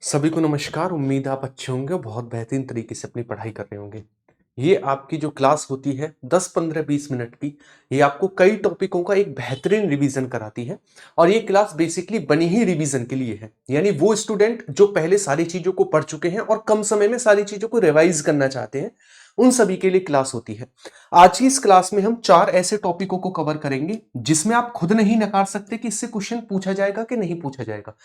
सभी को नमस्कार। उम्मीद आप अच्छे होंगे, बहुत बेहतरीन तरीके से अपनी पढ़ाई कर रहे होंगे। ये आपकी जो क्लास होती है 10, 15, 20 मिनट की, ये आपको कई टॉपिकों का एक बेहतरीन रिवीजन कराती है। और ये क्लास बेसिकली बनी ही रिवीजन के लिए है, यानी वो स्टूडेंट जो पहले सारी चीजों को पढ़ चुके हैं और कम समय में सारी चीजों को रिवाइज करना चाहते हैं, उन सभी के लिए क्लास होती है। आज की इस क्लास में हम 4 ऐसे टॉपिकों को कवर करेंगे जिसमें आप खुद नहीं नकार सकते कि इससे क्वेश्चन पूछा जाएगा कि नहीं पूछा जाएगा।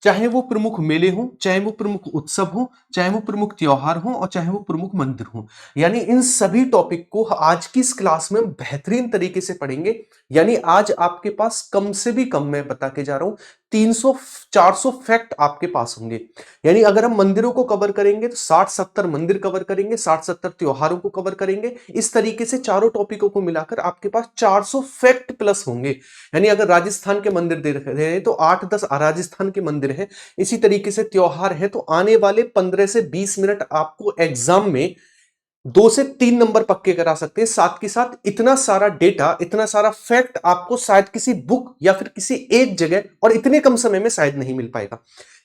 चाहे वो प्रमुख मेले हों, चाहे वो प्रमुख उत्सव हो, चाहे वो प्रमुख त्योहार हो और चाहे वो प्रमुख मंदिर हो, यानी इन सभी टॉपिक को आज की इस क्लास में हम बेहतरीन तरीके से पढ़ेंगे। यानी आज आपके पास कम से भी कम, मैं बता के जा रहा हूं, 300 400 फैक्ट आपके पास होंगे। यानी अगर हम मंदिरों को कवर करेंगे तो 60-70 मंदिर कवर करेंगे, 60-70 त्योहारों को कवर करेंगे। इस तरीके से चारों टॉपिकों को मिलाकर आपके पास 400 फैक्ट प्लस होंगे। यानी अगर राजस्थान के मंदिर दे रहे हैं तो 8-10 राजस्थान के मंदिर हैं। इसी तरीके से त्योहार है तो आने वाले 15 से 20 मिनट आपको एग्जाम में 2 से 3 नंबर पक्के करा सकते हैं। साथ के साथ इतना सारा डेटा, इतना सारा फैक्ट आपको शायद किसी बुक या फिर किसी एक जगह और इतने कम समय में शायद नहीं मिल पाएगा।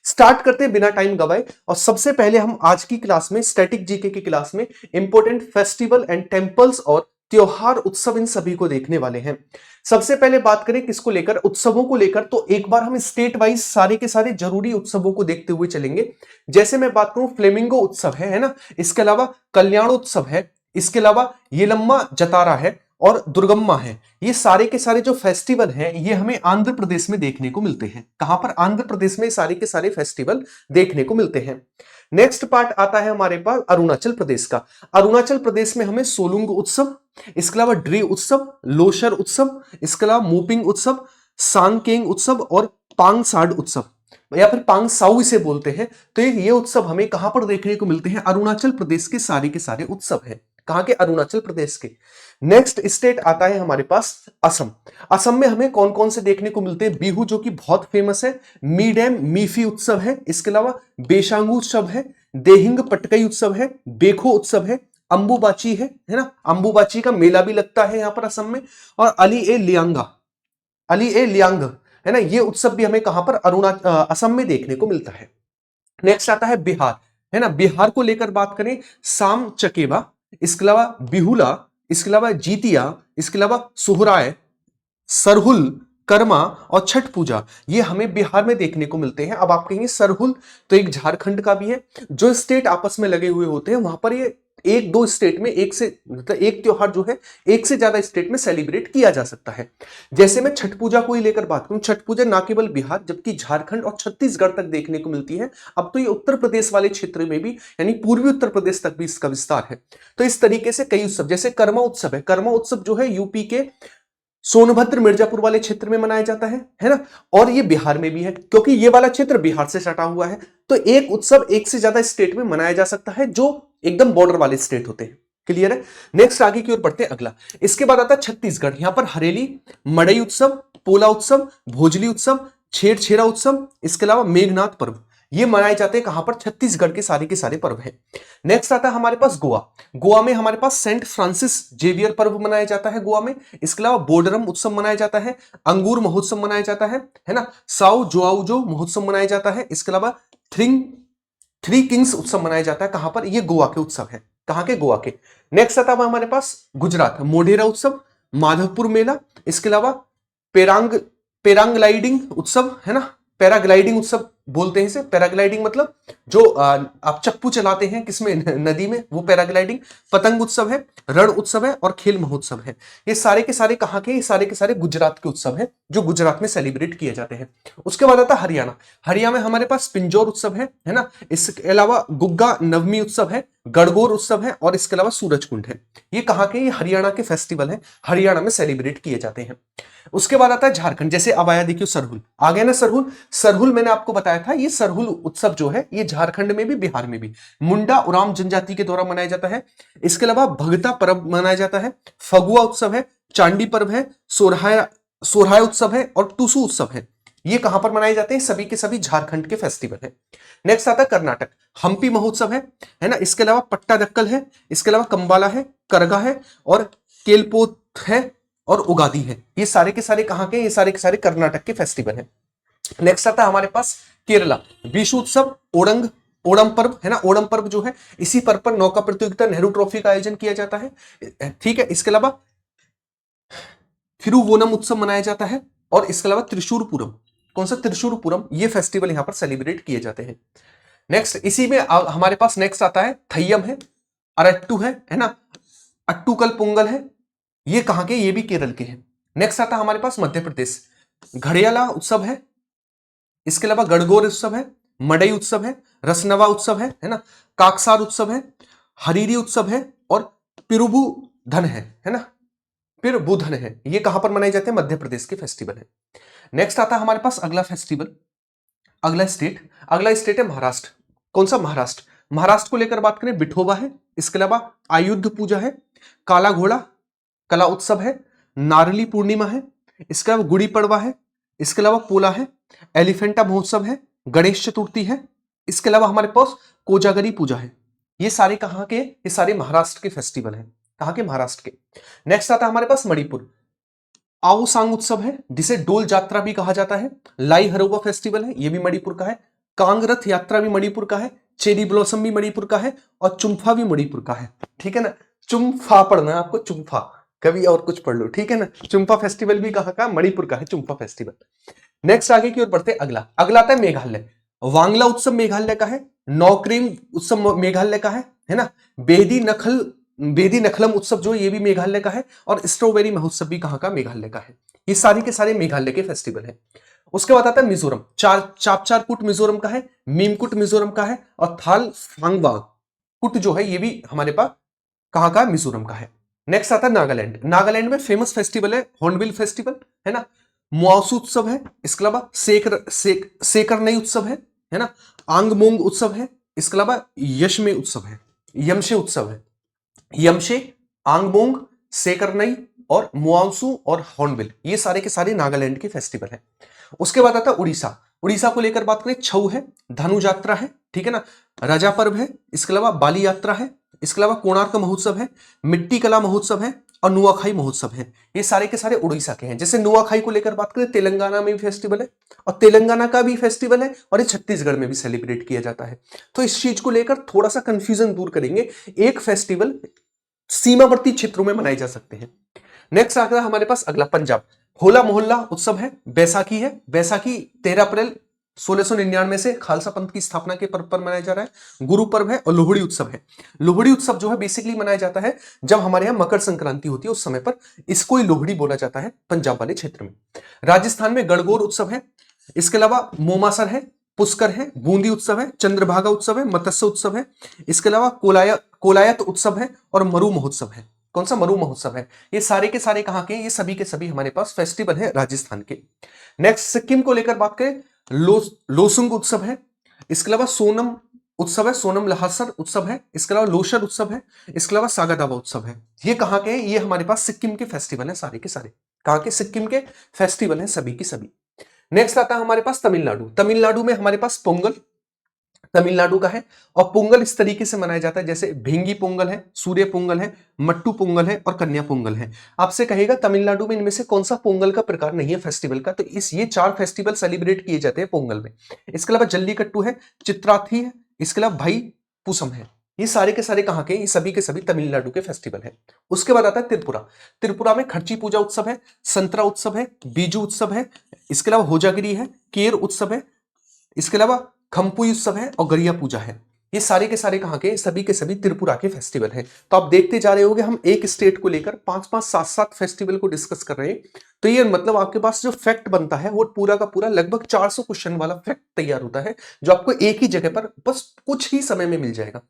स्टार्ट करते हैं बिना टाइम गवाए। और सबसे पहले हम आज की क्लास में, स्टैटिक जीके की क्लास में, इंपॉर्टेंट फेस्टिवल एंड टेम्पल्स और त्योहार उत्सव इन सभी को देखने वाले हैं। सबसे पहले बात करें किसको लेकर, उत्सवों को लेकर, तो एक बार हम स्टेट वाइज सारे के सारे जरूरी उत्सवों को देखते हुए चलेंगे। जैसे मैं बात करूं, फ्लेमिंगो उत्सव है ना, इसके अलावा कल्याणोत्सव है, इसके अलावा येलम्मा जतारा है और दुर्गम्मा है। ये सारे के सारे जो फेस्टिवल हैं ये हमें आंध्र प्रदेश में देखने को मिलते हैं। कहां पर? आंध्र प्रदेश में सारे के सारे फेस्टिवल देखने को मिलते हैं। नेक्स्ट पार्ट आता है हमारे पास अरुणाचल प्रदेश का। अरुणाचल प्रदेश में हमें सोलुंग उत्सव, इसके अलावा ड्री उत्सव, लोशर उत्सव, इसके अलावा मूपिंग उत्सव, सांगकेंग उत्सव और पांगसाड उत्सव या फिर पांगसाउ इसे बोलते हैं। तो ये उत्सव हमें कहां पर देखने को मिलते हैं? अरुणाचल प्रदेश के सारे उत्सव हैं। कहां के? अरुणाचल प्रदेश के। नेक्स्ट स्टेट आता है हमारे पास असम। असम में हमें कौन कौन से देखने को मिलते हैं? बिहू जो कि बहुत फेमस है, मीडेम मीफी उत्सव है, इसके अलावा बेशांगु उत्सव है, देहिंग पटकई उत्सव है, बेखो उत्सव है, अंबुबाची है ना, अंबुबाची का मेला भी लगता है यहां पर असम में, और अली ए लियांग है ना, ये उत्सव भी हमें कहां पर? असम में देखने को मिलता है। नेक्स्ट आता है बिहार, है ना। बिहार को लेकर बात करें, साम चकेबा, इसके अलावा बिहुला, इसके अलावा जीतिया, इसके अलावा सोहराय, सरहुल, कर्मा और छठ पूजा, ये हमें बिहार में देखने को मिलते हैं। अब आप कहेंगे सरहुल तो एक झारखंड का भी है। जो स्टेट आपस में लगे हुए होते हैं वहां पर ये एक दो स्टेट में एक से, मतलब एक त्योहार जो है एक से ज्यादा स्टेट में सेलिब्रेट किया जा सकता है। जैसे मैं छठ पूजा को ही लेकर बात करूं, छठ पूजा ना केवल बिहार जबकि झारखंड और छत्तीसगढ़ तक देखने को मिलती है। अब तो ये उत्तर प्रदेश वाले क्षेत्र में भी, यानी पूर्वी उत्तर प्रदेश तक भी इसका विस्तार है। तो इस तरीके से कई उत्सव, जैसे कर्मा उत्सव है, कर्मा उत्सव जो है यूपी के सोनभद्र मिर्जापुर वाले क्षेत्र में मनाया जाता है ना। और ये बिहार में भी है क्योंकि ये वाला क्षेत्र बिहार से सटा हुआ है। तो एक उत्सव एक से ज्यादा स्टेट में मनाया जा सकता है जो एकदम बॉर्डर वाले स्टेट होते हैं। क्लियर है? नेक्स्ट आगे की ओर बढ़ते हैं। अगला इसके बाद आता है छत्तीसगढ़। यहां पर हरेली, मड़ई उत्सव, पोला उत्सव, भोजली उत्सव, छेरछेरा उत्सव, इसके अलावा मेघनाथ पर्व, ये मनाए जाते हैं। कहां पर? छत्तीसगढ़ के सारे पर्व हैं। नेक्स्ट आता है हमारे पास गोवा। गोवा में हमारे पास सेंट फ्रांसिस जेवियर पर्व मनाया जाता है गोवा में। इसके अलावा बोडरम उत्सव मनाया जाता है, अंगूर महोत्सव मनाया जाता है ना, साउ जोआउजो महोत्सव मनाया जाता है। इसके अलावा थ्री किंग्स उत्सव मनाया जाता है। कहां पर? ये गोवा के उत्सव है। कहां के? गोवा के। नेक्स्ट आता है हमारे पास गुजरात, मोढेरा उत्सव, माधवपुर मेला, इसके अलावा पेरांग पैराग्लाइडिंग उत्सव है ना, पैराग्लाइडिंग उत्सव बोलते हैं इसे। पैराग्लाइडिंग मतलब जो आप चप्पू चलाते हैं किसमें? नदी में, वो पैराग्लाइडिंग। पतंग उत्सव है, रण उत्सव है और खेल महोत्सव है। ये सारे के सारे कहां के? ये सारे के सारे गुजरात के उत्सव हैं जो गुजरात में सेलिब्रेट किए जाते हैं। उसके बाद आता है हरियाणा। हरियाणा में हमारे पास पिंजौर उत्सव है ना, इसके अलावा गुग्गा नवमी उत्सव है, गणगौर उत्सव है और इसके अलावा सूरजकुंड है। ये कहां के? ये हरियाणा के फेस्टिवल है, हरियाणा में सेलिब्रेट किए जाते हैं। उसके बाद आता है झारखंड। जैसे अब आया देखियो सरहुल, आ गया ना सरहुल। सरहुल मैंने आपको बताया था, ये सरहुल उत्सव जो है ये झारखंड में भी बिहार में भी मुंडा उराम जनजाति के द्वारा मनाया जाता है। इसके अलावा भगता पर्व मनाया जाता है, फगुआ उत्सव है, चांडी पर्व है, सोरहाय उत्सव है और टुसु उत्सव है। ये कहां पर मनाए जाते हैं? सभी के सभी झारखंड के फेस्टिवल है। नेक्स्ट आता है कर्नाटक। हम्पी महोत्सव है ना, इसके अलावा पट्टादक्कल है, इसके अलावा कंबाला है, करगा है और केलपोत है और उगादी है। ये सारे के सारे कहां के? ये सारे के सारे कर्नाटक के फेस्टिवल हैं। नेक्स्ट आता है हमारे पास केरला, विशु उत्सव, ओणंग, ओणम पर्व है ना, ओणम पर्व जो है इसी पर्व पर नौका प्रतियोगिता, नेहरू ट्रॉफी का आयोजन किया जाता है। ठीक है, इसके अलावा थिरुवोनम उत्सव मनाया जाता है, और इसके अलावा त्रिशूरपुरम, कौन सा त्रिशूरपुरम, ये फेस्टिवल यहां पर सेलिब्रेट किए जाते हैं। नेक्स्ट इसी में हमारे पास नेक्स्ट आता है थय्यम है, अरट्टू है ना, अट्टूकल पोंगल है, ये कहां के, ये भी केरल के हैं। नेक्स्ट आता है हमारे पास मध्य प्रदेश, घड़ियाला उत्सव है, इसके अलावा गणगौर उत्सव है, मडई उत्सव है, रसनवा उत्सव है ना, काकसार उत्सव है, हरीरी उत्सव है, और पिरुबुधन है ना, पिरुबुधन है, ये कहां पर मनाए जाते हैं, मध्य प्रदेश के फेस्टिवल है। नेक्स्ट आता है हमारे पास अगला फेस्टिवल, अगला स्टेट है महाराष्ट्र। कौन सा, महाराष्ट्र। महाराष्ट्र को लेकर बात करें, बिठोबा है, इसके अलावा आयुध पूजा है, काला घोड़ा कला उत्सव है, नारली पूर्णिमा है, इसके अलावा गुड़ी पड़वा है, इसके अलावा पोला है, एलिफेंटा महोत्सव है, गणेश चतुर्थी है, इसके अलावा हमारे पास कोजागरी पूजा है। ये सारे कहां के, ये सारे महाराष्ट्र के फेस्टिवल हैं, कहां के, महाराष्ट्र के। नेक्स्ट आता है हमारे पास मणिपुर, आओ सांग उत्सव है, जिसे डोल यात्रा भी कहा जाता है, लाई हरोबा फेस्टिवल है, ये भी मणिपुर का है, कांग रथ यात्रा भी मणिपुर का है, चेरी ब्लॉसम भी मणिपुर का है, और चुम्फा भी मणिपुर का है। ठीक है ना, चुम्फा पढ़ना है आपको, चुम्फा, कभी और कुछ पढ़ लो, ठीक है ना। चुम्फा फेस्टिवल भी कहां का, मणिपुर का है चुम्फा फेस्टिवल। नेक्स्ट आगे की ओर बढ़ते, अगला आता है मेघालय, वांगला उत्सव मेघालय का है, नौक्रेम उत्सव मेघालय का है ना, बेदी नखलम उत्सव जो ये भी मेघालय का है, और स्ट्रॉबेरी महोत्सव भी कहां का, मेघालय का है। ये सारी के सारे मेघालय के फेस्टिवल है। उसके बाद आता है मिजोरम, चापचारपुट मिजोरम का है, मीमकुट मिजोरम का है, और थाल फांगवांग कुट जो है ये भी हमारे पास कहां का, मिजोरम का है। नेक्स्ट आता है नागालैंड, नागालैंड में फेमस फेस्टिवल है हॉर्नबिल फेस्टिवल है ना, मुआवसू उत्सव है, इसके अलावा सेकरनई उत्सव है ना, आंगमोंग उत्सव है, इसके अलावा यशमे उत्सव है, यमशे उत्सव है, यमशे, आंगमोंग, सेकरनई और मुआवसू और हॉर्नबिल, ये सारे के सारे नागालैंड के फेस्टिवल है। उसके बाद आता है उड़ीसा, उड़ीसा को लेकर बात करें, छऊ है, धनु यात्रा है, ठीक है ना, राजा पर्व है, इसके अलावा बाली यात्रा है, इसके अलावा कोणार्क महोत्सव है, मिट्टी कला महोत्सव है, और नुआखाई महोत्सव है। ये सारे के सारे उड़ीसा के हैं। जैसे नुआखाई को लेकर बात करें, तेलंगाना में भी फेस्टिवल है, और तेलंगाना का भी फेस्टिवल है, और ये छत्तीसगढ़ में भी सेलिब्रेट किया जाता है। तो इस चीज को लेकर थोड़ा सा कंफ्यूजन दूर करेंगे, एक फेस्टिवल सीमावर्ती क्षेत्रों में मनाए जा सकते हैं। नेक्स्ट आ गया हमारे पास अगला पंजाब, होला मोहल्ला उत्सव है, बैसाखी है, बैसाखी 13 अप्रैल 1699 से खालसा पंथ की स्थापना के पर्व पर मनाया जा रहा है, गुरु पर्व है, और लोहड़ी उत्सव है। लोहड़ी उत्सव जो है बेसिकली मनाया जाता है जब हमारे यहाँ मकर संक्रांति होती है, उस समय पर इसको ही लोहड़ी बोला जाता है पंजाब वाले क्षेत्र में। राजस्थान में गणगौर उत्सव है, इसके अलावा मोमासर है, पुष्कर है, बूंदी उत्सव है, चंद्रभागा उत्सव है, मत्स्य उत्सव है, इसके अलावा कोलायत उत्सव है, और मरु महोत्सव है। कौन सा, मरु महोत्सव है। ये सारे के सारे कहां के, ये सभी के सभी हमारे पास फेस्टिवल है राजस्थान के। नेक्स्ट सिक्किम को लेकर बात करें, लोसुंग उत्सव है, इसके अलावा सोनम उत्सव है, सोनम लहासर उत्सव है, इसके अलावा लोशर उत्सव है, इसके अलावा सागादावा उत्सव है। ये कहां के, ये हमारे पास सिक्किम के फेस्टिवल है सारे के सारे, कहां के, सिक्किम के फेस्टिवल है सभी की सभी। नेक्स्ट आता है हमारे पास तमिलनाडु, तमिलनाडु में हमारे पास पोंगल तमिलनाडु का है, और पोंगल इस तरीके से मनाया जाता है जैसे भेंगी पोंगल है, सूर्य पोंगल है, मट्टू पोंगल है, और कन्या पोंगल है। आपसे कहेगा तमिलनाडु में इनमें से कौन सा पोंगल का प्रकार नहीं है फेस्टिवल का, तो ये 4 फेस्टिवल सेलिब्रेट किए जाते हैं पोंगल में। इसके अलावा जल्लीकट्टू है, चित्राथी है, इसके अलावा भाई पूसम है। ये सारे के सारे कहां के, ये सभी के सभी तमिलनाडु के फेस्टिवल है। उसके बाद आता है त्रिपुरा, त्रिपुरा में खर्ची पूजा उत्सव है, संतरा उत्सव है, बीजू उत्सव है, इसके अलावा होजागिरी है, केर उत्सव है, इसके अलावा खम्पुई उत्सव है, और गरिया पूजा है। ये सारे के सारे कहां के, सभी के सभी त्रिपुरा के फेस्टिवल हैं। तो आप देखते जा रहे होंगे हम एक स्टेट को लेकर 5-5, 7-7 फेस्टिवल को डिस्कस कर रहे हैं। तो ये मतलब आपके पास जो फैक्ट बनता है वो पूरा का पूरा लगभग 400 क्वेश्चन वाला फैक्ट तैयार होता है, जो आपको एक ही जगह पर बस कुछ ही समय में मिल जाएगा।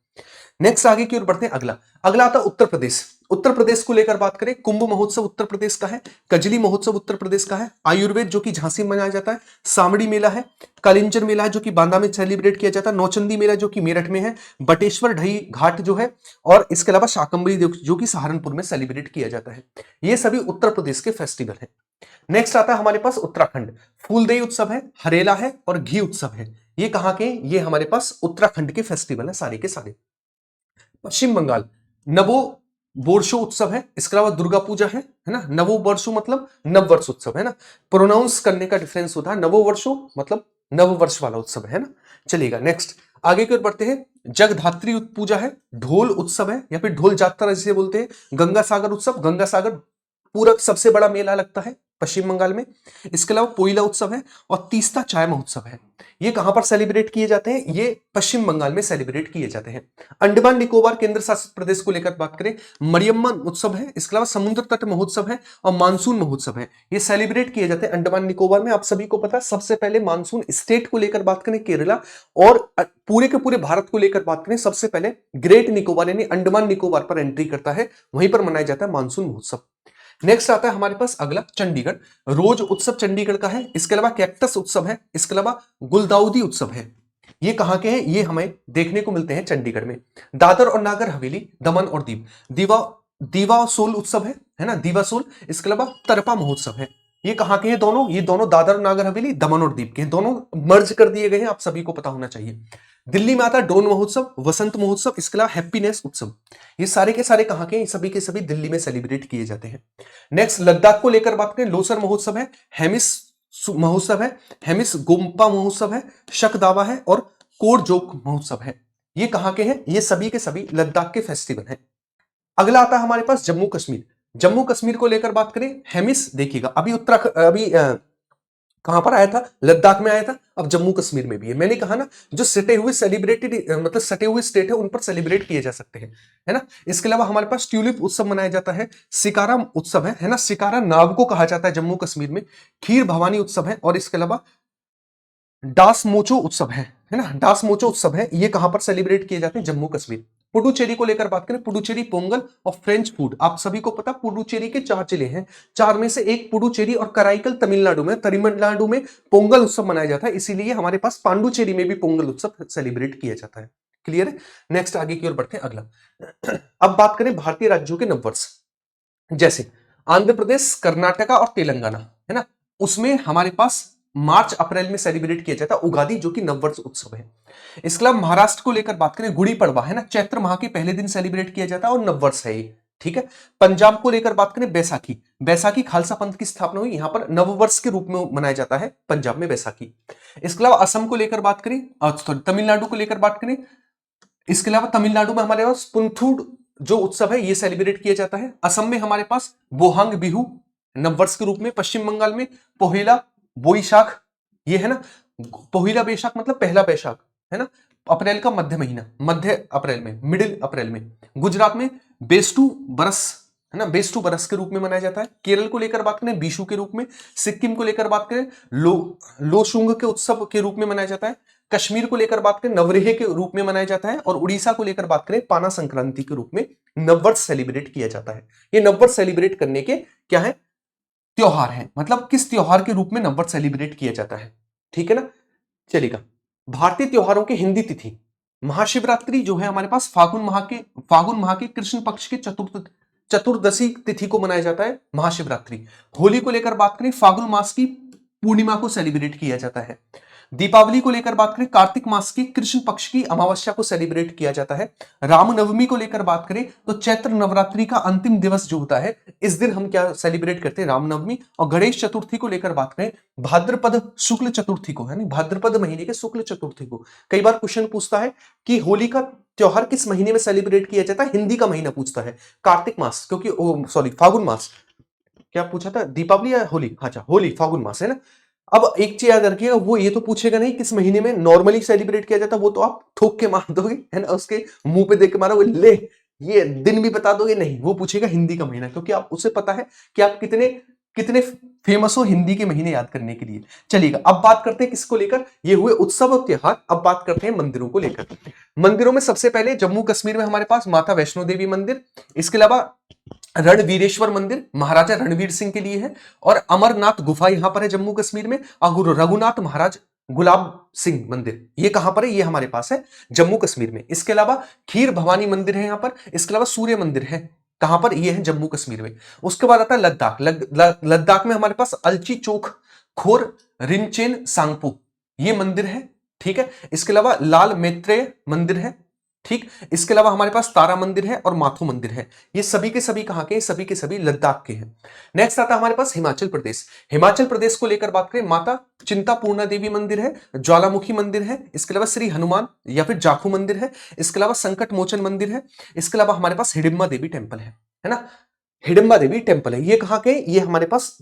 नेक्स्ट आगे की ओर बढ़ते हैं, अगला आता है उत्तर प्रदेश। उत्तर प्रदेश को लेकर बात करें, कुंभ महोत्सव उत्तर प्रदेश का है, कजली महोत्सव उत्तर प्रदेश का है, आयुर्वेद जो कि झांसी में मनाया जाता है, सामड़ी मेला है, कालिंजर मेला है जो कि बांदा में सेलिब्रेट किया जाता है, नौचंदी मेला जो कि मेरठ में है, बटेश्वर ढई घाट जो है, और इसके अलावा शाकंभरी जो कि सहारनपुर में सेलिब्रेट किया जाता है। ये सभी उत्तर प्रदेश के फेस्टिवल है। नेक्स्ट आता है हमारे पास उत्तराखंड, फूलदेई उत्सव है, हरेला है, और घी उत्सव है। ये कहां के, ये हमारे पास उत्तराखंड के फेस्टिवल है सारे के सारे। पश्चिम बंगाल, बोरशो उत्सव है। इसके अलावा दुर्गा पूजा है ना। नवो वर्षो मतलब नव वर्ष उत्सव है ना। प्रोनाउंस करने का डिफरेंस होता है। नवो वर्षो मतलब नव वर्ष वाला उत्सव है ना। चलिएगा नेक्स्ट आगे की ओर बढ़ते हैं। जगधात्री पूजा है, ढोल उत्सव है या फिर ढोल जात्रा जिसे बोलते हैं। गंगा सागर उत्सव, गंगा सागर पूरा सबसे बड़ा मेला लगता है पश्चिम बंगाल में। इसके अलावा पोइला उत्सव है और तीस्ता चाय महोत्सव है। ये कहां पर सेलिब्रेट किए जाते हैं? ये पश्चिम बंगाल में सेलिब्रेट किए जाते हैं। अंडमान निकोबार केंद्र शासित प्रदेश को लेकर बात करें, मरियम्मन उत्सव है। इसके अलावा समुद्र तट महोत्सव है और मानसून महोत्सव है। ये सेलिब्रेट किए जाते हैं अंडमान निकोबार में। आप सभी को पता है सबसे पहले मानसून स्टेट को लेकर बात करें केरला, और पूरे के पूरे भारत को लेकर बात करें सबसे पहले ग्रेट निकोबार यानी अंडमान निकोबार पर एंट्री करता है, वहीं पर मनाया जाता है मानसून महोत्सव। नेक्स्ट आता है हमारे पास अगला चंडीगढ़। रोज उत्सव चंडीगढ़ का है। इसके अलावा कैक्टस उत्सव है। इसके अलावा गुलदाउदी उत्सव है। ये कहां के हैं? ये हमें देखने को मिलते हैं चंडीगढ़ में। दादर और नागर हवेली, दमन और दीव, दीवा दीवा सोल उत्सव है ना, दीवा सोल। इसके अलावा तरपा महोत्सव है। ये कहां के हैं दोनों? ये दोनों दादर और नागर हवेली, दमन और दीव के हैं। दोनों मर्ज कर दिए गए हैं, आप सभी को पता होना चाहिए। दिल्ली में आता है डोन महोत्सव, वसंत महोत्सव, इसके अलावा हैप्पीनेस उत्सव। ये सारे के सारे कहां के हैं? सभी के सभी दिल्ली में सेलिब्रेट किए जाते हैं। नेक्स्ट लद्दाख को लेकर बात करें, लोसर महोत्सव है, हेमिस महोत्सव है, हेमिस गोम्पा महोत्सव है, शकदावा है और कोरजोक महोत्सव है। ये कहां के हैं? ये सभी के सभी लद्दाख के फेस्टिवल हैं। अगला आता है हमारे पास जम्मू कश्मीर। जम्मू कश्मीर को लेकर बात करें, हेमिस देखिएगा अभी उत्तराखंड अभी कहां पर आया था? लद्दाख में आया था। अब जम्मू कश्मीर में भी है। मैंने कहा ना जो सटे हुए सेलिब्रेटेड मतलब सटे हुए स्टेट है उन पर सेलिब्रेट किए जा सकते हैं, है ना। इसके अलावा हमारे पास ट्यूलिप उत्सव मनाया जाता है, सिकारा उत्सव है ना, सिकारा नाग को कहा जाता है जम्मू कश्मीर में, खीर भवानी उत्सव है और इसके अलावा डास मोचो उत्सव है ना, डास मोचो उत्सव है। ये कहां पर सेलिब्रेट किए जाते हैं? जम्मू कश्मीर। पुडुचेरी को लेकर बात करें, पुडुचेरी पोंगल और फ्रेंच फूड। आप सभी को पता पुडुचेरी के 4 जिले हैं, 4 में से एक पुडुचेरी और कराईकल तमिलनाडु में। तमिलनाडु में पोंगल उत्सव मनाया जाता है, इसीलिए हमारे पास पांडुचेरी में भी पोंगल उत्सव सेलिब्रेट किया जाता है। क्लियर है। नेक्स्ट आगे की ओर बढ़ते हैं अगला। अब बात करें भारतीय राज्यों के नववर्ष, जैसे आंध्र प्रदेश, कर्नाटका और तेलंगाना, है ना, उसमें हमारे पास मार्च अप्रैल में सेलिब्रेट किया जाता है उगादि, जो कि नववर्ष उत्सव है। इसके अलावा महाराष्ट्र को लेकर बात करें, गुड़ी पड़वा है ना, चैत्र माह के पहले दिन सेलिब्रेट किया जाता है और नववर्ष है ये, ठीक है। पंजाब को लेकर बात करें, बैसाखी, बैसाखी खालसा पंथ की स्थापना हुई, यहां पर नववर्ष के रूप में मनाया जाता है पंजाब में बैसाखी। इसके अलावा असम को लेकर बात करें, तमिलनाडु को लेकर बात करें, इसके अलावा तमिलनाडु में हमारे पास पुंथुड जो उत्सव है ये सेलिब्रेट किया जाता है। असम में हमारे पास बोहांग बिहू नववर्ष के रूप में, पश्चिम बंगाल में पोहेला बोईशाख, ये है ना, पोहिला बैशाख मतलब पहला बैशाख, है ना, अप्रैल का मध्य महीना, मध्य अप्रैल में, मिडिल अप्रैल में। गुजरात में बेस्टू बरस, है ना, बेस्टू बरस के रूप में मनाया जाता है। केरल को लेकर बात करें बीशु के रूप में। सिक्किम को लेकर बात करें लोशुंग के उत्सव के रूप में मनाया जाता है। कश्मीर को लेकर बात करें नवरेह के रूप में मनाया जाता है और उड़ीसा को लेकर बात करें पाना संक्रांति के रूप में नववर्ष सेलिब्रेट किया जाता है। ये नववर्ष सेलिब्रेट करने के क्या है? त्योहार है, मतलब किस त्योहार के रूप में नववर्ष सेलिब्रेट किया जाता है, ठीक है ना। चलेगा भारतीय त्योहारों की हिंदी तिथि, महाशिवरात्रि जो है हमारे पास फागुन माह के कृष्ण पक्ष के चतुर्दशी तिथि को मनाया जाता है महाशिवरात्रि। होली को लेकर बात करें, फागुन मास की पूर्णिमा को सेलिब्रेट किया जाता है। दीपावली को लेकर बात करें, कार्तिक मास की कृष्ण पक्ष की अमावस्या को सेलिब्रेट किया जाता है। रामनवमी को लेकर बात करें तो चैत्र नवरात्रि का अंतिम दिवस जो होता है, इस दिन हम क्या सेलिब्रेट करते हैं? रामनवमी। और गणेश चतुर्थी को लेकर बात करें, भाद्रपद शुक्ल चतुर्थी को, यानी भाद्रपद महीने के शुक्ल चतुर्थी को। कई बार क्वेश्चन पूछता है कि होली का त्योहार किस महीने में सेलिब्रेट किया जाता है? हिंदी का महीना पूछता है, कार्तिक मास, क्योंकि सॉरी फागुन मास। क्या पूछा था, दीपावली या होली? अच्छा होली, फागुन मास, है ना। अब एक चीज याद रखिएगा, वो ये तो पूछेगा नहीं किस महीने में नॉर्मली सेलिब्रेट किया जाता है, वो तो आप ठोक के मार दोगे, है ना, उसके मुंह पे देख के मारोगे, ले ये दिन भी बता दोगे, नहीं, वो पूछेगा हिंदी का महीना, क्योंकि आप उसे पता है कि आप कितने कितने फेमस हो हिंदी के महीने याद करने के लिए। चलिएगा अब बात करते हैं किसको लेकर, ये हुए उत्सव और त्योहार। अब बात करते हैं मंदिरों को लेकर। मंदिरों में सबसे पहले जम्मू कश्मीर में हमारे पास माता वैष्णो देवी मंदिर, इसके अलावा रणवीरेश्वर मंदिर महाराजा रणवीर सिंह के लिए है, और अमरनाथ गुफा यहां पर है जम्मू कश्मीर में, और गुरु रघुनाथ महाराज गुलाब सिंह मंदिर ये कहां पर है? ये हमारे पास है जम्मू कश्मीर में। इसके अलावा खीर भवानी मंदिर है यहां पर, इसके अलावा सूर्य मंदिर है, कहां पर? ये है जम्मू कश्मीर में। उसके बाद आता है लद्दाख। लद्दाख में हमारे पास अलची चोख खोर रिनचेन सांगपो ये मंदिर है, ठीक है। इसके अलावा लाल मैत्रेय मंदिर है, ठीक। इसके अलावा हमारे पास तारा मंदिर है और माथु मंदिर है। ये सभी के सभी कहां के हैं? सभी के सभी लद्दाख के हैं। नेक्स्ट आता है हमारे पास हिमाचल प्रदेश। हिमाचल प्रदेश को लेकर बात करें, माता चिंतापूर्णा देवी मंदिर है, ज्वालामुखी मंदिर है, इसके अलावा श्री हनुमान या फिर जाखू मंदिर है, इसके अलावा संकट मोचन मंदिर है, इसके अलावा हमारे पास हिडिंबा देवी टेम्पल है ना। हिडिंबा देवी टेम्पल है, ये कहाँ के? ये हमारे पास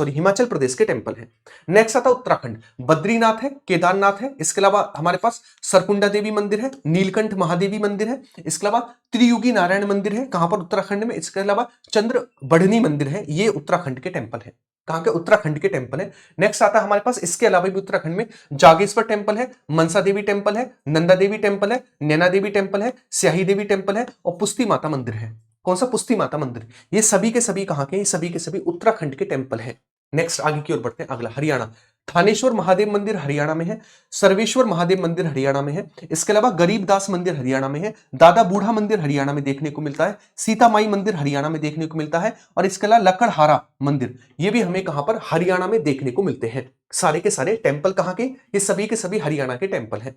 हिमाचल प्रदेश के टेम्पल है। नेक्स्ट आता उत्तराखंड, बद्रीनाथ है, केदारनाथ है, इसके अलावा हमारे पास सरकुंडा देवी मंदिर है, नीलकंठ महादेवी मंदिर है, इसके अलावा त्रियुगी नारायण मंदिर है, कहां पर? उत्तराखंड में। इसके अलावा चंद्र बढ़नी मंदिर है, ये उत्तराखंड के टेम्पल है। कहां के? उत्तराखंड के टेम्पल है। नेक्स्ट आता है हमारे पास इसके अलावा भी उत्तराखंड में जागेश्वर टेम्पल है, मनसा देवी टेम्पल है, नंदा देवी टेम्पल है, नैना देवी टेम्पल है, स्याही देवी टेम्पल है और पुस्ती माता मंदिर है। कौन सा? पुस्ती माता मंदिर। ये सभी के सभी कहां के? ये सभी के सभी उत्तराखंड के टेम्पल है। नेक्स्ट आगे की ओर बढ़ते हैं। अगला हरियाणा, थानेश्वर महादेव मंदिर हरियाणा में है, सर्वेश्वर महादेव मंदिर हरियाणा में है, इसके अलावा गरीबदास मंदिर हरियाणा में है, दादा बूढ़ा मंदिर हरियाणा में देखने को मिलता है, सीता माई मंदिर हरियाणा में देखने को मिलता है और इसके अलावा लकड़हारा मंदिर, ये भी हमें कहां पर? हरियाणा में देखने को मिलते हैं। सारे के सारे टेम्पल कहां के? ये सभी के सभी हरियाणा के टेम्पल है।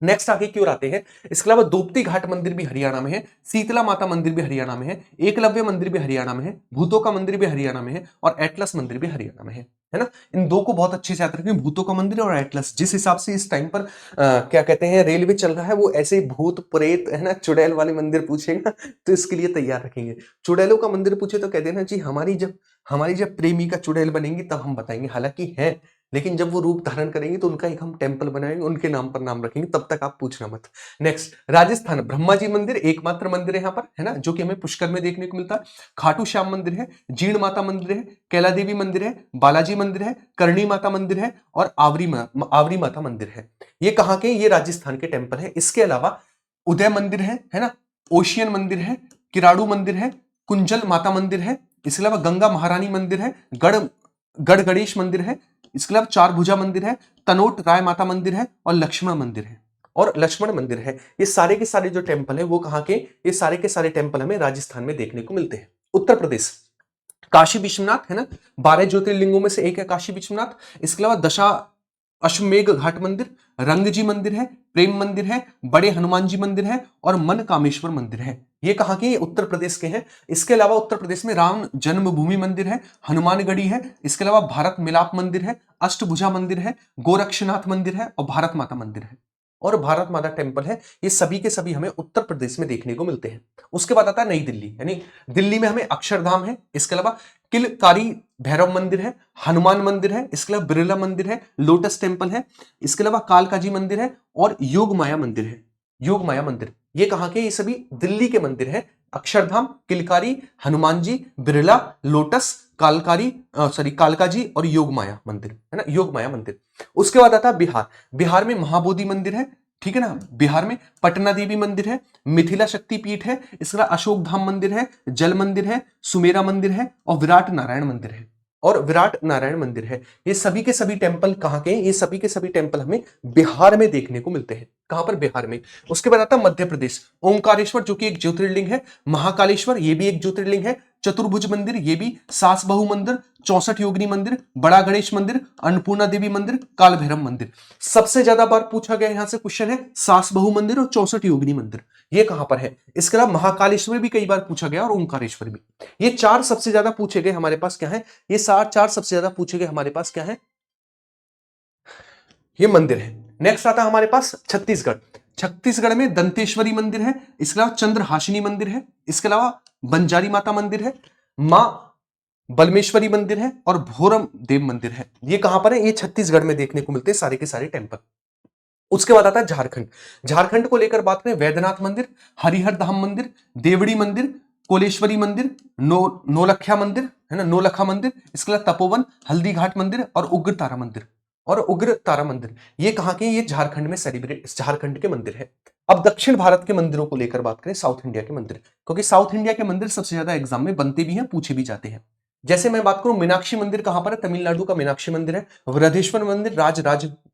नेक्स्ट आगे की ओर आते हैं। इसके अलावा दोपती घाट मंदिर भी हरियाणा में है, शीतला माता मंदिर भी हरियाणा में है, एकलव्य मंदिर भी हरियाणा में है, भूतों का मंदिर भी हरियाणा में है और एटलस मंदिर भी हरियाणा में है ना। इन दो को बहुत अच्छे से याद रखें, भूतों का मंदिर और एटलस। जिस हिसाब से इस टाइम पर क्या कहते हैं रेलवे चल रहा है, वो ऐसे भूत प्रेत है ना, चुड़ैल वाले मंदिर पूछेगा तो इसके लिए तैयार रखेंगे। चुड़ैलों का मंदिर पूछे तो कह देना जी हमारी जब प्रेमिका चुड़ैल बनेंगी तब हम बताएंगे। हालांकि है, लेकिन जब वो रूप धारण करेंगे तो उनका एक हम टेम्पल बनाएंगे, उनके नाम पर नाम रखेंगे, तब तक आप पूछना मत। नेक्स्ट राजस्थान, ब्रह्मा जी मंदिर एकमात्र मंदिर है यहाँ पर, है ना, जो कि हमें पुष्कर में देखने को मिलता है। खाटू श्याम मंदिर है, जीण माता मंदिर है, कैला देवी मंदिर है, बालाजी मंदिर है, करणी माता मंदिर है और आवरी माता मंदिर है। ये कहाँ के? ये राजस्थान के टेम्पल है। इसके अलावा उदय मंदिर है ना, ओशियन मंदिर है, किराड़ू मंदिर है, कुंजल माता मंदिर है, इसके अलावा गंगा महारानी मंदिर है, गढ़ गणेश मंदिर है, इसके अलावा चार भुजा मंदिर है, तनोट राय माता मंदिर है और लक्ष्मण मंदिर है। ये सारे के सारे जो टेम्पल है वो कहाँ के? ये सारे के सारे टेम्पल हमें राजस्थान में देखने को मिलते हैं। उत्तर प्रदेश, काशी विश्वनाथ है ना, 12 ज्योतिर्लिंगों में से एक है काशी विश्वनाथ। इसके अलावा दशा अश्वमेघ घाट मंदिर, रंगजी मंदिर है, प्रेम मंदिर है, बड़े हनुमान जी मंदिर है और मन कामेश्वर मंदिर है। ये कहाँ के? ये उत्तर प्रदेश के हैं। इसके अलावा उत्तर प्रदेश में राम जन्मभूमि मंदिर है, हनुमानगढ़ी है, इसके अलावा भारत मिलाप मंदिर है, अष्टभुजा मंदिर है, गोरक्षनाथ मंदिर है और भारत माता मंदिर है और भारत माता टेम्पल है। ये सभी के सभी हमें उत्तर प्रदेश में देखने को मिलते हैं। उसके बाद आता है नई दिल्ली, यानी दिल्ली में हमें अक्षरधाम है, इसके अलावा किलकारी भैरव मंदिर है, हनुमान मंदिर है, इसके अलावा बिरला मंदिर है, लोटस टेम्पल है, इसके अलावा कालकाजी मंदिर है और योग माया मंदिर है। योग माया मंदिर ये कहाँ के? ये सभी दिल्ली के मंदिर है। अक्षरधाम, किलकारी, हनुमान जी, बिरला, लोटस, कालकाजी और योग माया मंदिर, है ना, योग माया मंदिर। उसके बाद आता है बिहार। बिहार में महाबोधि मंदिर है, ठीक है ना। बिहार में पटना देवी मंदिर है, मिथिला शक्ति पीठ है, इसका अशोक धाम मंदिर है, जल मंदिर है, सुमेरा मंदिर है और विराट नारायण मंदिर है। ये सभी के सभी टेम्पल कहाँ के? ये सभी के सभी टेम्पल हमें बिहार में देखने को मिलते हैं। कहां पर? बिहार में। उसके बाद आता है मध्य प्रदेश, ओंकारेश्वर जो कि एक ज्योतिर्लिंग है, महाकालेश्वर ये भी एक ज्योतिर्लिंग है, चतुर्भुज मंदिर ये भी, सास बहु मंदिर, 64 योगिनी मंदिर, बड़ा गणेश मंदिर, अन्नपूर्णा देवी मंदिर, काल भैरव मंदिर। सबसे ज्यादा बार पूछा गया यहां से क्वेश्चन है सास बहु मंदिर और 64 योगिनी मंदिर, ये कहां पर है। इसके अलावा महाकालेश्वर भी कई बार पूछा गया और ओंकारेश्वर भी। ये चार सबसे ज्यादा पूछे गए हमारे पास क्या है? ये चार सबसे ज्यादा पूछे गए हमारे पास क्या है? ये मंदिर है। नेक्स्ट आता है हमारे पास छत्तीसगढ़। छत्तीसगढ़ में दंतेश्वरी मंदिर है, इसके अलावा चंद्रहासिनी मंदिर है, इसके अलावा बंजारी माता मंदिर है, मां बलमेश्वरी मंदिर है और भोरम देव मंदिर है। ये कहां पर है? ये छत्तीसगढ़ में देखने को मिलते हैं सारे के सारे टेम्पल। उसके बाद आता है झारखंड। झारखंड को लेकर बात करें, वैद्यनाथ मंदिर, हरिहर धाम मंदिर, देवड़ी मंदिर, कोलेश्वरी मंदिर, नौलखा मंदिर, है ना, नौलखा मंदिर, इसके अलावा तपोवन, हल्दी घाट मंदिर और उग्र तारा मंदिर। ये कहां के? ये झारखंड में झारखंड के मंदिर है। अब दक्षिण भारत के मंदिरों को लेकर बात करें, साउथ इंडिया के मंदिर, क्योंकि साउथ इंडिया के मंदिर सबसे ज्यादा एग्जाम में बनते भी हैं, पूछे भी जाते हैं। जैसे मैं बात करूं मीनाक्षी मंदिर कहां पर है? तमिलनाडु का मीनाक्षी मंदिर है। वृद्धेश्वर मंदिर राज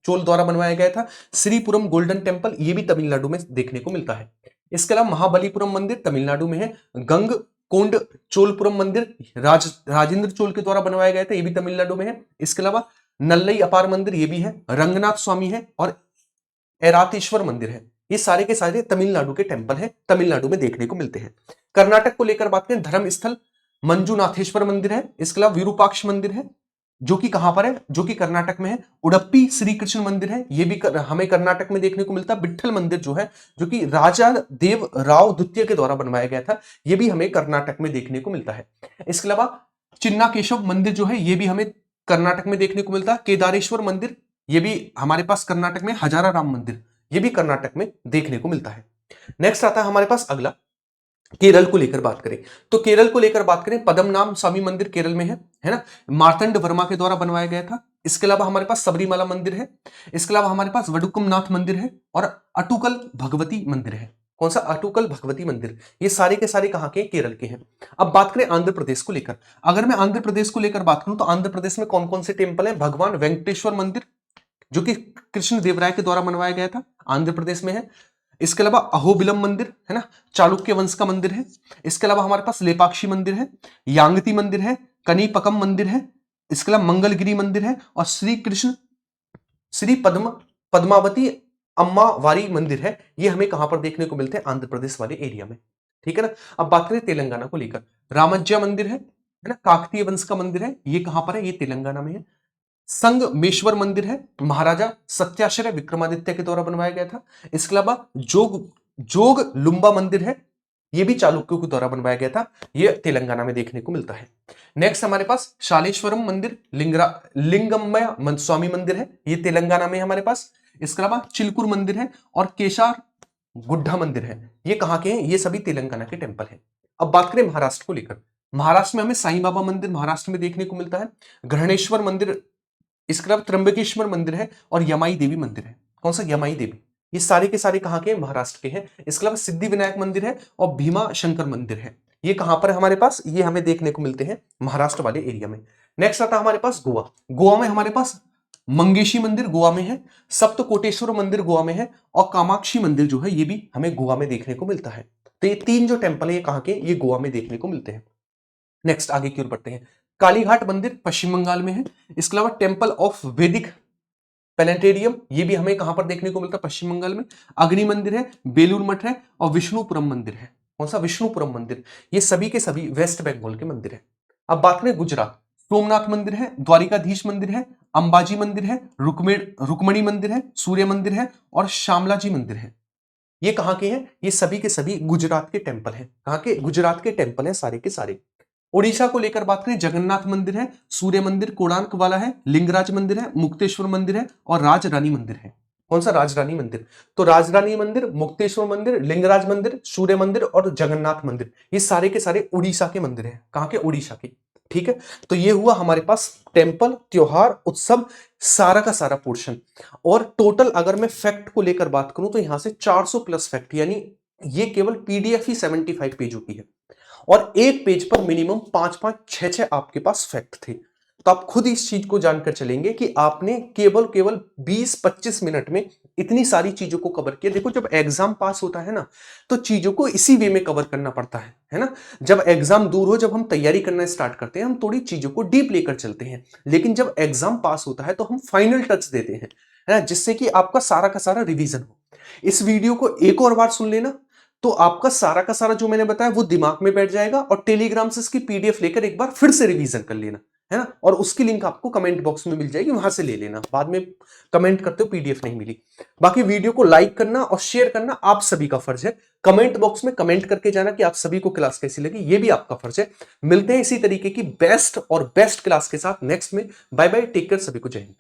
चोल द्वारा बनवाया गया था। श्रीपुरम गोल्डन टेम्पल ये भी तमिलनाडु में देखने को मिलता है। इसके अलावा महाबलीपुरम मंदिर तमिलनाडु में है। गंग कोंड चोलपुरम मंदिर राजेंद्र चोल के द्वारा बनवाया गया था, ये भी तमिलनाडु में है। इसके अलावा नल्लई अपार मंदिर ये भी है। रंगनाथ स्वामी है और ऐरातेश्वर मंदिर है, ये सारे के सारे तमिलनाडु के टेम्पल हैं, तमिलनाडु में देखने को मिलते हैं। कर्नाटक को लेकर बात करें, धर्म स्थल मंजुनाथेश्वर मंदिर है, इसके अलावा विरूपाक्ष मंदिर है जो कि कहां पर है, जो कि कर्नाटक में है। उडुपी श्री कृष्ण मंदिर है, ये भी हमें कर्नाटक में देखने को मिलता है। विट्ठल मंदिर जो है, जो कि राजा देव राव द्वितीय के द्वारा बनवाया गया था, ये भी हमें कर्नाटक में देखने को मिलता है। इसके अलावा चिन्ना केशव मंदिर जो है, ये भी हमें कर्नाटक में देखने को मिलता है। केदारेश्वर मंदिर, ये भी हमारे पास कर्नाटक में। हजारा राम मंदिर, ये भी कर्नाटक में देखने को मिलता है। नेक्स्ट आता है हमारे पास अगला, केरल को लेकर बात करें तो केरल को लेकर बात करें, पद्मनाभ स्वामी मंदिर केरल में है ना, मार्तंड वर्मा के द्वारा बनवाया गया था। इसके अलावा हमारे पास सबरीमाला मंदिर है, इसके अलावा हमारे पास वडुकुमनाथ मंदिर है और अटुकल भगवती मंदिर है। कौन सा? अटुकल भगवती मंदिर। ये सारे के सारे कहां के? केरल के हैं। अब बात करें आंध्र प्रदेश को लेकर, अगर मैं आंध्र प्रदेश को लेकर बात करूं तो आंध्र प्रदेश में कौन कौन से टेम्पल है? भगवान वेंकटेश्वर मंदिर जो कि कृष्ण देवराय के द्वारा बनवाया गया था, आंध्र प्रदेश में है। इसके अलावा अहोबिलम मंदिर है ना, चालुक्य वंश का मंदिर है। इसके अलावा हमारे पास लेपाक्षी मंदिर है, यांगती मंदिर है, कनीपकम मंदिर है, इसके अलावा मंगलगिरी मंदिर है और श्री कृष्ण श्री पद्मावती अम्मावारी मंदिर है। ये हमें कहां पर देखने को मिलते हैं? आंध्र प्रदेश वाले एरिया में, ठीक है ना। अब बात करें तेलंगाना को लेकर, रामज्जा मंदिर है ना, काकतीय वंश का मंदिर है, ये कहां पर है? ये तेलंगाना में है। संगमेश्वर मंदिर है, महाराजा सत्याश्रय विक्रमादित्य के द्वारा बनवाया गया था। इसके अलावा जोग लुम्बा मंदिर है, यह भी चालुक्यों के द्वारा बनवाया गया था, यह तेलंगाना में देखने को मिलता है। नेक्स्ट हमारे पास शालेश्वरम मंदिर लिंगम्मय स्वामी मंदिर है, यह तेलंगाना में हमारे पास। इसके अलावा चिलकुर मंदिर है और केशार गुड्ढा मंदिर है, ये कहां के हैं? ये सभी तेलंगाना के टेम्पल हैं। अब बात करें महाराष्ट्र को लेकर, महाराष्ट्र में हमें साईं बाबा मंदिर महाराष्ट्र में देखने को मिलता है, ग्रहणेश्वर मंदिर, इसके अलावा त्र्यंबकेश्वर मंदिर है और यमाई देवी मंदिर है। कौन सा? यमाई देवी। ये सारे के सारे कहां के? महाराष्ट्र के हैं। इसके अलावा सिद्धि विनायक मंदिर है और भीमा शंकर मंदिर है, ये कहां पर है हमारे पास? ये हमें देखने को मिलते हैं महाराष्ट्र वाले एरिया में। नेक्स्ट आता है हमारे पास गोवा। गोवा में हमारे पास मंगेशी मंदिर गोवा में है, सप्तकोटेश्वर मंदिर गोवा में है और कामाक्षी मंदिर जो है, ये भी हमें गोवा में देखने को मिलता है। तो ये तीन जो टेम्पल है, ये कहां के? ये गोवा में देखने को मिलते हैं। नेक्स्ट आगे की ओर बढ़ते हैं, कालीघाट मंदिर पश्चिम बंगाल में है। इसके अलावा टेम्पल ऑफ वैदिक प्लेनेटेरियम, ये भी हमें कहां पर देखने को मिलता है? पश्चिम बंगाल में। अग्नि मंदिर है, बेलूर मठ है और विष्णुपुरम मंदिर है। कौन सा? विष्णुपुरम मंदिर। ये सभी के सभी वेस्ट बंगाल के मंदिर है। अब बात करें गुजरात, सोमनाथ मंदिर है, द्वारिकाधीश मंदिर है, अंबाजी मंदिर है, रुक्मणी मंदिर है, सूर्य मंदिर है और श्यामलाजी मंदिर है। ये कहां के हैं? ये सभी के सभी गुजरात के टेम्पल हैं। कहां के? गुजरात के टेम्पल हैं सारे के सारे। उड़ीसा को लेकर बात करें, जगन्नाथ मंदिर है, सूर्य मंदिर कोणार्क वाला है, लिंगराज मंदिर है, मुक्तेश्वर मंदिर है और राजरानी मंदिर है। कौन सा? राजरानी मंदिर। तो राजरानी मंदिर, मुक्तेश्वर मंदिर, लिंगराज मंदिर, सूर्य मंदिर और जगन्नाथ मंदिर, ये सारे के सारे उड़ीसा के मंदिर हैं। कहां के? उड़ीसा के, ठीक है। तो ये हुआ हमारे पास टेम्पल, त्योहार, उत्सव, सारा का सारा पोर्शन। और टोटल अगर मैं फैक्ट को लेकर बात करूं तो यहां से 400 प्लस फैक्ट, यानी ये केवल पीडीएफ ही 75 पेजों की है और एक पेज पर मिनिमम 5-5, 6-6 आपके पास फैक्ट थे। तो आप खुद इस चीज को जानकर चलेंगे कि आपने केवल 20-25 मिनट में इतनी सारी चीजों को कवर किया। देखो, जब एग्जाम पास होता है ना, तो चीजों को इसी वे में कवर करना पड़ता है ना। जब एग्जाम दूर हो, जब हम तैयारी करना स्टार्ट करते हैं, हम थोड़ी चीजों को डीप लेकर चलते हैं, लेकिन जब एग्जाम पास होता है तो हम फाइनल टच देते हैं, है ना, जिससे कि आपका सारा का सारा रिवीजन हो। इस वीडियो को एक और बार सुन लेना, तो आपका सारा का सारा जो मैंने बताया वो दिमाग में बैठ जाएगा और टेलीग्राम से इसकी पीडीएफ लेकर एक बार फिर से रिवीजन कर लेना, है ना। और उसकी लिंक आपको कमेंट बॉक्स में मिल जाएगी, वहां से ले लेना। बाद में कमेंट करते हो पीडीएफ नहीं मिली। बाकी वीडियो को लाइक करना और शेयर करना आप सभी का फर्ज है। कमेंट बॉक्स में कमेंट करके जाना कि आप सभी को क्लास कैसी लगी, ये भी आपका फर्ज है। मिलते हैं इसी तरीके की बेस्ट और बेस्ट क्लास के साथ नेक्स्ट में। बाय बाय, टेक केयर, सभी को जय हिंद।